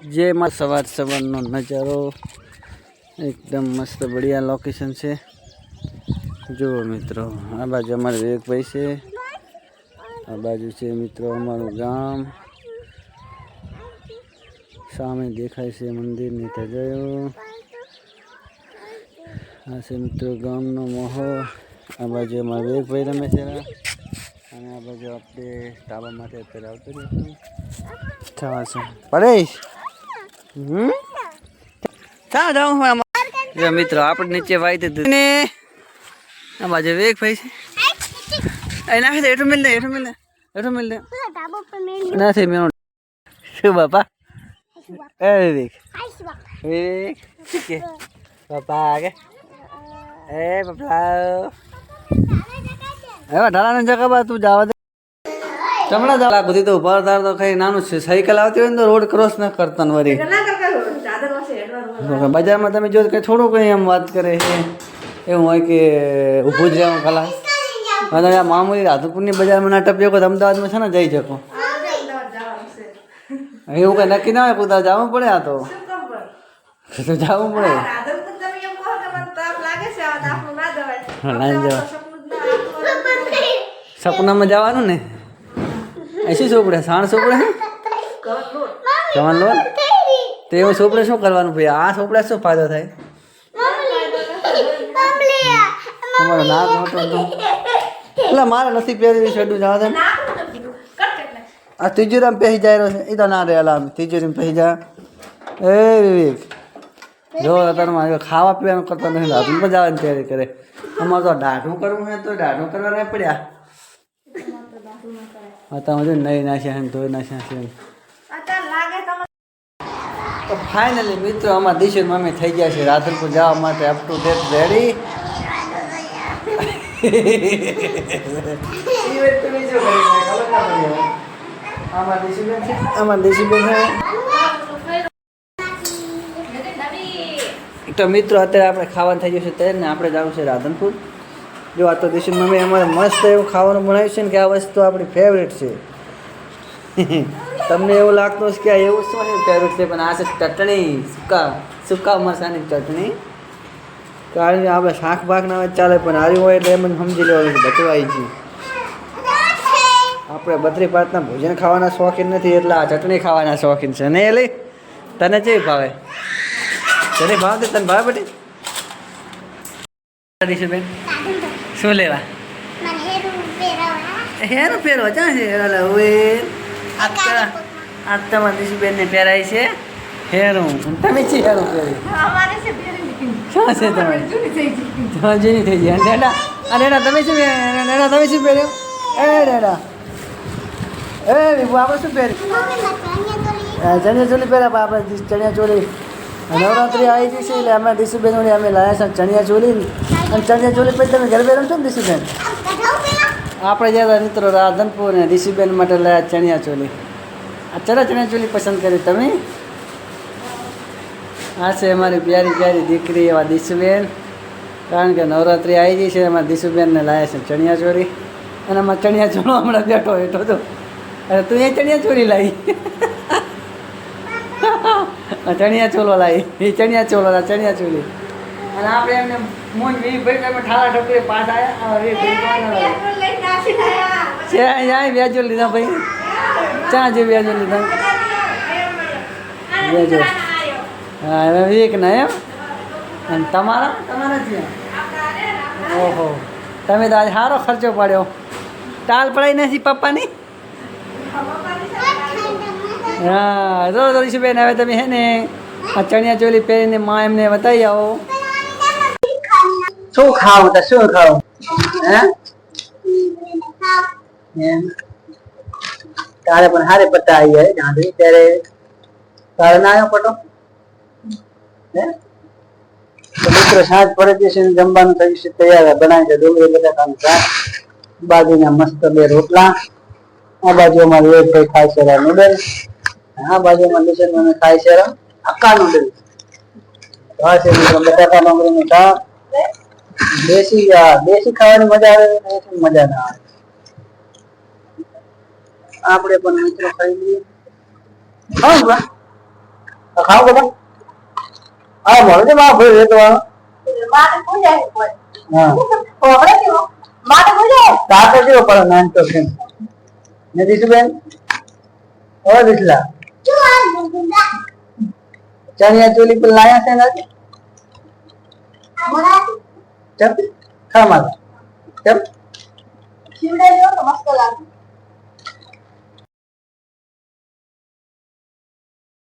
જેમાં સવારનો નજારો એકદમ મસ્ત બઢિયા લોકેશન છે। જુઓ મિત્રો, આ બાજુ અમારે વિવેકભાઈ છે, આ બાજુ છે મિત્રો અમારું ગામ, સામે દેખાય છે મંદિરની તજાયો। આ છે મિત્રો ગામનો માહોલ। આ બાજુ અમારા વિવેકભાઈ રમે છે અને આ બાજુ આપણે ધાબા માટે અત્યારે આવતો રહ્યો પરેશ। ક્યાં જાઉં છું મિત્રો? આપણે નીચે વાઈ દીધું ને આ બાજુ વિવેકભાઈ છે। અહીં નાખી દે, એટલું મિલ દે, એટલું મિલ દે, એટલું મિલ દે, નથી મેં શું બાપા? એ વિવેક, વિવેક કે બાપા કે એ બાપા હવે ઢાળાને જગા બા તું જવા દે। ચમડા જવા બધી તો ઉભા તાર તો કઈ નાનું છે, સાયકલ આવતી હોય ને તો રોડ ક્રોસ ના કરતા ને વળી બજારમાં તમે જો કઈ થોડું કઈ એમ વાત કરે છે એવું હોય કે ઊભું જ રહેવું કલાક। અને મામૂલી રાધનપુરની બજારમાં ના ટપ્યો કે અમદાવાદમાં છે ને જઈ શકો એવું કઈ નક્કી ના હોય, કુદા જવું પડે। આ તો જવું પડે સપનામાં જવાનું ને શું સોપડે સાણ સોપડે જવાનું લોન તો એવું સોપડે શું કરવાનું ભાઈ? આ સોપડે શું ફાયદો થાય? તમારો નાક મોટો તો એટલે મારે નથી પહેરવી શેડું જવા દે। આ તિજોરીમાં પહેરી જાય છે એ તો ના રહે અલામ તિજોરીમાં પહેરી જાય। એ વિવેક જો અત્યારમાં ખાવા પીવાનું કરતા નથી, રાધું પણ જવાની તૈયારી કરે। અમારે તો દાઢું કરવું હોય તો દાઢું કરવા નહીં પડ્યા। હા તમે નહીં નાખ્યા ને ધોઈ નાખ્યા છે। તો ફાઇનલી મિત્રો અમારા દિશા મમ્મી થઈ ગયા છે રાધનપુર જવા માટે અપ ટુ ડેટ રેડી। અમારા દિશુબેન તો મિત્રો અત્યારે આપણે ખાવાનું થઈ ગયું છે ત્યારે ને આપણે જવું છે રાધનપુર। જો આ તો દિશુ મમ્મી અમારે મસ્ત એવું ખાવાનું બનાવ્યું છે ને કે આ વસ્તુ આપણી ફેવરેટ છે। તમને એવું લાગતું હશે કે આ એવું શું ફેવરેટ છે, પણ આ છે ચટણી, સૂકા મરચાંની ચટણી। કારણ કે આપણે શાક ભાગ ના હોય ચાલે, પણ હારી હોય એટલે એમ સમજી લેવાનું કે બધું આવી ગયું। આપણે બધી પાતના ભોજન ખાવાના શોખીન નથી, એટલે આ ચટણી ખાવાના શોખીન છે ને। એ લઈ તને કેવી ભાવે? તને ભાવ દે, તને ભાવે બધી દિશુબેન શું લેવા? હેરું પહેરવા ક્યાં છે? આ તમારા દિશુબેનને પહેરાય છે હેરું। તમે છે હેરું પહેરી શું છે તમારે? જૂની થઈ ગઈ। ડેડા ડેડા તમે શું ડેડા તમે શું પહેર્યું? એ ડેડા એ વિભુ આપણે શું પહેર્યું? ચણિયા ચોલી પહેર્યા આપણે ચણિયા ચોલી નવરાત્રી આવી ગઈ છે એટલે અમે દિશુબેન અમે લાવ્યા છે ચણિયા ચોલી। અને ચણિયા ચોલી પછી તમે ઘર પહેરો છો ને દિશુબેન? આપણે જ્યાં મિત્રો રાધનપુર ને દિશુબેન માટે લાવ્યા ચણિયા ચોલી। આ ચણિયા ચોલી પસંદ કરી તમે? આ છે અમારી પ્યારી પ્યારી દીકરી એવા દિશુબેન, કારણ કે નવરાત્રી આવી ગઈ છે અમારા દિશુબેનને લાવ્યા છે ચણિયા ચોલી। અને અમારા ચણિયા ચોલો હમણાં બેઠો હેઠો તો અરે તું એ ચણિયા ચોલી લાવી ચણિયા ચોલો લાવી એ ચણિયા ચોલો ચણિયા ચોલી। અને આપણે એમને મોજ ભાઈ તમે ઠાલા ઠપકે પાસ આવ્યા વ્યાજો લીધા ભાઈ ચા જે વ્યાજો લીધા વ્યાજો હા એક ના એમ। અને તમારા ત્યાં ઓહો તમે તો આજે સારો ખર્ચો પાડ્યો। ટાલ પડાઈ નથી પપ્પાની? હા જો દિશુબેન હવે તમે હે ને આ ચણિયા ચોલી પહેરીને માં એમને બતાવી આવો। શું ખાવું તો શું ખાવું? હે તારે પણ હારે પટ્ટા આવી જાય ગાંધી ત્યારે તારે ના આવ્યો પટો હે? તો મિત્રો સાંજ પડે છે જમવાનું થયું છે તૈયાર બનાવી છે ડુંગળી બટાકાનું શાક, બાજુના મસ્ત બે રોટલા, આ બાજુ અમારે વેદભાઈ ખાય છે નૂડલ્સ, આ બાજુમાં દિશા મમ્મી ખાય છે અક્કા નૂડલ્સ, આ છે બટાકા ડુંગળીનું શાક। દેશી ખાવાની મજા આવે, મજા ના આવે। આપણે પણ મિત્રો ખાઈ લઈએ। ખાવ બધા આ બોલે માં ભઈ રે તો માટે પૂજાય કોઈ હા ઓબળે કેવો માટે પૂજાય તાતે કેવો પર નાન તો છે ને દીસુબેન ઓ દીસલા ચણિયા ચોલી પર લાયા છે ને ચપ ખા માર ચપ શિવડે જો તો મસ્ત લાગે